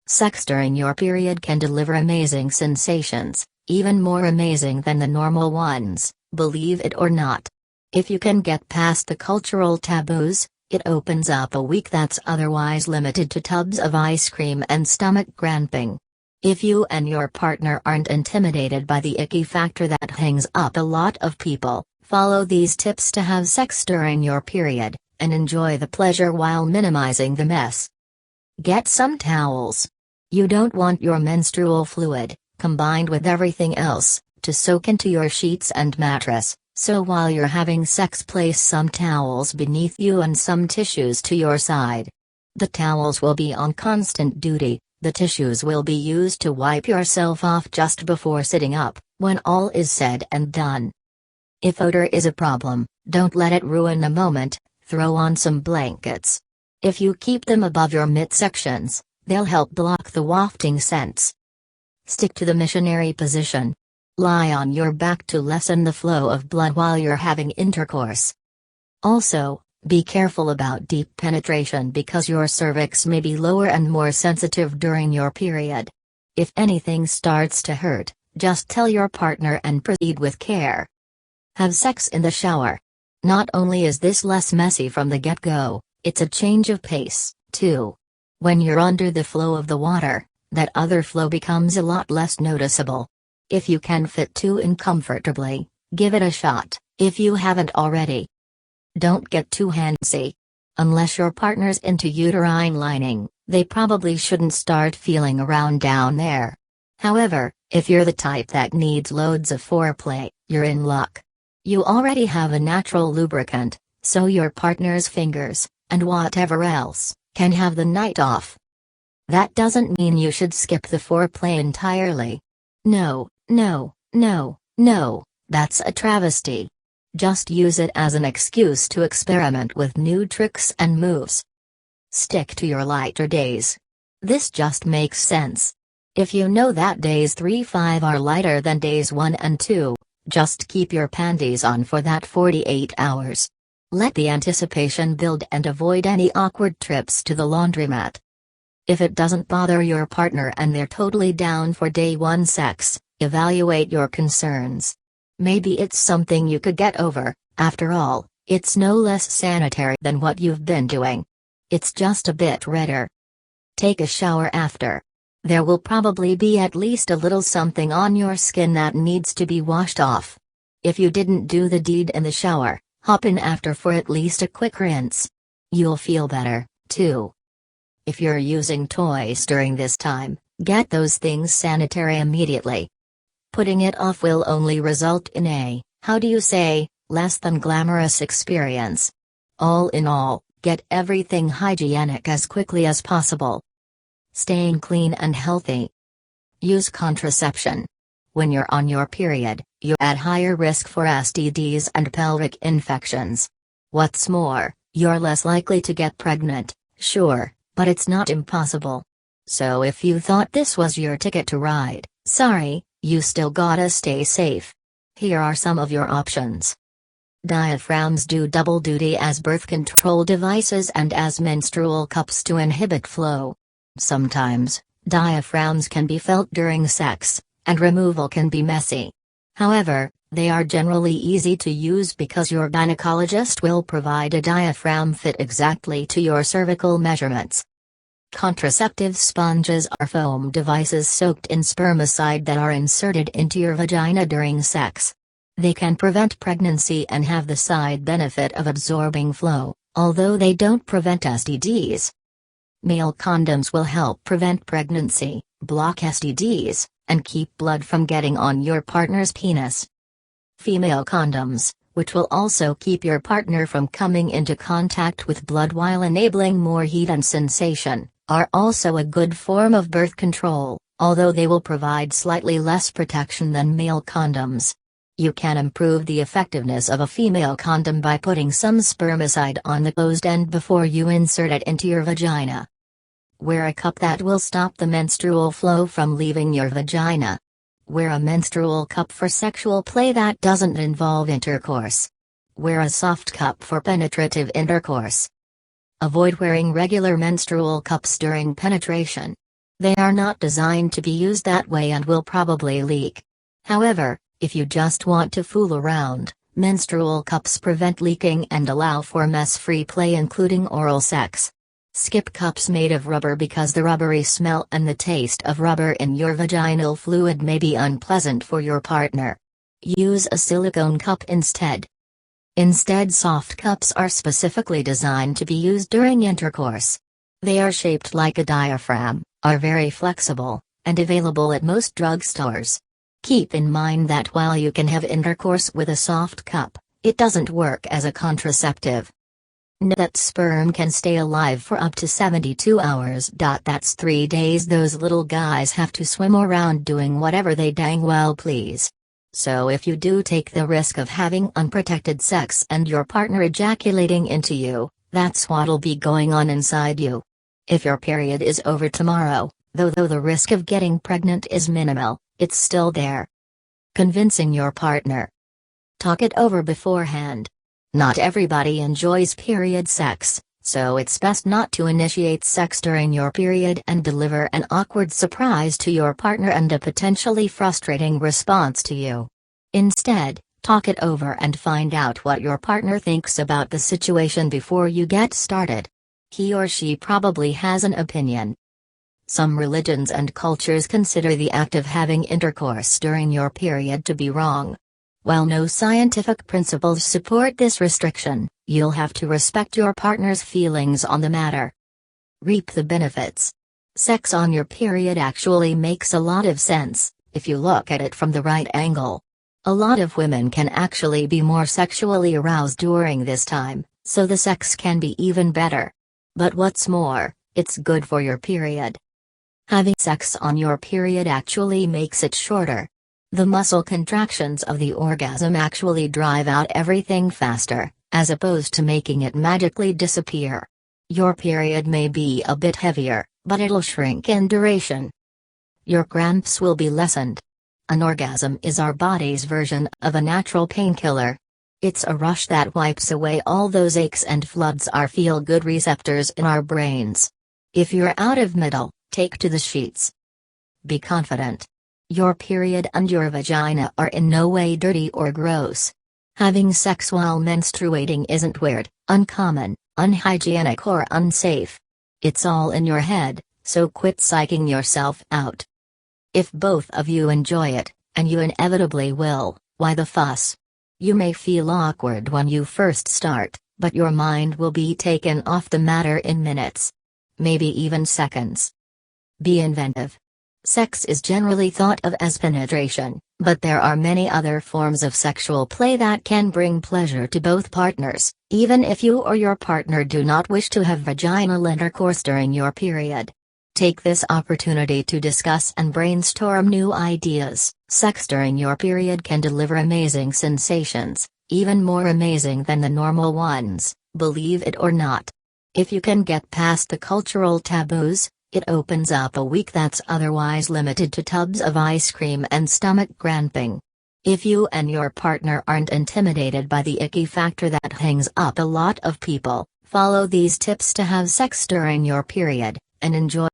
Sex during your period can deliver amazing sensations, even more amazing than the normal ones, believe it or not. If you can get past the cultural taboos, it opens up a week that's otherwise limited to tubs of ice cream and stomach cramping. If you and your partner aren't intimidated by the icky factor that hangs up a lot of people, follow these tips to have sex during your period, and enjoy the pleasure while minimizing the mess. Get some towels. You don't want your menstrual fluid, combined with everything else, to soak into your sheets and mattress, so while you're having sex, place some towels beneath you and some tissues to your side. The towels will be on constant duty, the tissues will be used to wipe yourself off just before sitting up, when all is said and done. If odor is a problem, don't let it ruin the moment, throw on some blankets. If you keep them above your midsections, they'll help block the wafting scents. Stick to the missionary position. Lie on your back to lessen the flow of blood while you're having intercourse. Also, be careful about deep penetration because your cervix may be lower and more sensitive during your period. If anything starts to hurt, just tell your partner and proceed with care. Have sex in the shower. Not only is this less messy from the get-go, it's a change of pace, too. When you're under the flow of the water, that other flow becomes a lot less noticeable. If you can fit two in comfortably, give it a shot, if you haven't already. Don't get too handsy. Unless your partner's into uterine lining, they probably shouldn't start feeling around down there. However, if you're the type that needs loads of foreplay, you're in luck. You already have a natural lubricant, so your partner's fingers, and whatever else, can have the night off. That doesn't mean you should skip the foreplay entirely. No, that's a travesty. Just use it as an excuse to experiment with new tricks and moves. Stick to your lighter days. This just makes sense. If you know that days 3-5 are lighter than days 1 and 2, just keep your panties on for that 48 hours. Let the anticipation build and avoid any awkward trips to the laundromat. If it doesn't bother your partner and they're totally down for day 1 sex, evaluate your concerns. Maybe it's something you could get over. After all, it's no less sanitary than what you've been doing. It's just a bit redder. Take a shower after. There will probably be at least a little something on your skin that needs to be washed off. If you didn't do the deed in the shower, hop in after for at least a quick rinse. You'll feel better, too. If you're using toys during this time, get those things sanitary immediately. Putting it off will only result in a, less than glamorous experience. All in all, get everything hygienic as quickly as possible. Staying clean and healthy. Use contraception. When you're on your period, you're at higher risk for STDs and pelvic infections. What's more, you're less likely to get pregnant, sure, but it's not impossible. So if you thought this was your ticket to ride, sorry, you still gotta stay safe. Here are some of your options. Diaphragms do double duty as birth control devices and as menstrual cups to inhibit flow. Sometimes, diaphragms can be felt during sex, and removal can be messy. However, they are generally easy to use because your gynecologist will provide a diaphragm fit exactly to your cervical measurements. Contraceptive sponges are foam devices soaked in spermicide that are inserted into your vagina during sex. They can prevent pregnancy and have the side benefit of absorbing flow, although they don't prevent STDs. Male condoms will help prevent pregnancy, block STDs, and keep blood from getting on your partner's penis. Female condoms, which will also keep your partner from coming into contact with blood while enabling more heat and sensation, are also a good form of birth control, although they will provide slightly less protection than male condoms. You can improve the effectiveness of a female condom by putting some spermicide on the closed end before you insert it into your vagina. Wear a cup that will stop the menstrual flow from leaving your vagina. Wear a menstrual cup for sexual play that doesn't involve intercourse. Wear a soft cup for penetrative intercourse. Avoid wearing regular menstrual cups during penetration. They are not designed to be used that way and will probably leak. However, if you just want to fool around, menstrual cups prevent leaking and allow for mess-free play including oral sex. Skip cups made of rubber because the rubbery smell and the taste of rubber in your vaginal fluid may be unpleasant for your partner. Use a silicone cup instead. Instead, soft cups are specifically designed to be used during intercourse. They are shaped like a diaphragm, are very flexible, and available at most drugstores. Keep in mind that while you can have intercourse with a soft cup, it doesn't work as a contraceptive. Know that sperm can stay alive for up to 72 hours. That's 3 days those little guys have to swim around doing whatever they dang well please. So if you do take the risk of having unprotected sex and your partner ejaculating into you, that's what'll be going on inside you. If your period is over tomorrow, though the risk of getting pregnant is minimal, it's still there. Convincing your partner. Talk it over beforehand. Not everybody enjoys period sex, so it's best not to initiate sex during your period and deliver an awkward surprise to your partner and a potentially frustrating response to you. Instead, talk it over and find out what your partner thinks about the situation before you get started. He or she probably has an opinion. Some religions and cultures consider the act of having intercourse during your period to be wrong. While no scientific principles support this restriction, you'll have to respect your partner's feelings on the matter. Reap the benefits. Sex on your period actually makes a lot of sense, if you look at it from the right angle. A lot of women can actually be more sexually aroused during this time, so the sex can be even better. But what's more, it's good for your period. Having sex on your period actually makes it shorter. The muscle contractions of the orgasm actually drive out everything faster, as opposed to making it magically disappear. Your period may be a bit heavier, but it'll shrink in duration. Your cramps will be lessened. An orgasm is our body's version of a natural painkiller. It's a rush that wipes away all those aches and floods our feel-good receptors in our brains. If you're out of middle, take to the sheets. Be confident. Your period and your vagina are in no way dirty or gross. Having sex while menstruating isn't weird, uncommon, unhygienic or unsafe. It's all in your head, so quit psyching yourself out. If both of you enjoy it, and you inevitably will, why the fuss? You may feel awkward when you first start, but your mind will be taken off the matter in minutes. Maybe even seconds. Be inventive. Sex is generally thought of as penetration, but there are many other forms of sexual play that can bring pleasure to both partners, even if you or your partner do not wish to have vaginal intercourse during your period. Take this opportunity to discuss and brainstorm new ideas. Sex during your period can deliver amazing sensations, even more amazing than the normal ones, believe it or not. If you can get past the cultural taboos, it opens up a week that's otherwise limited to tubs of ice cream and stomach cramping. If you and your partner aren't intimidated by the icky factor that hangs up a lot of people, follow these tips to have sex during your period, and enjoy.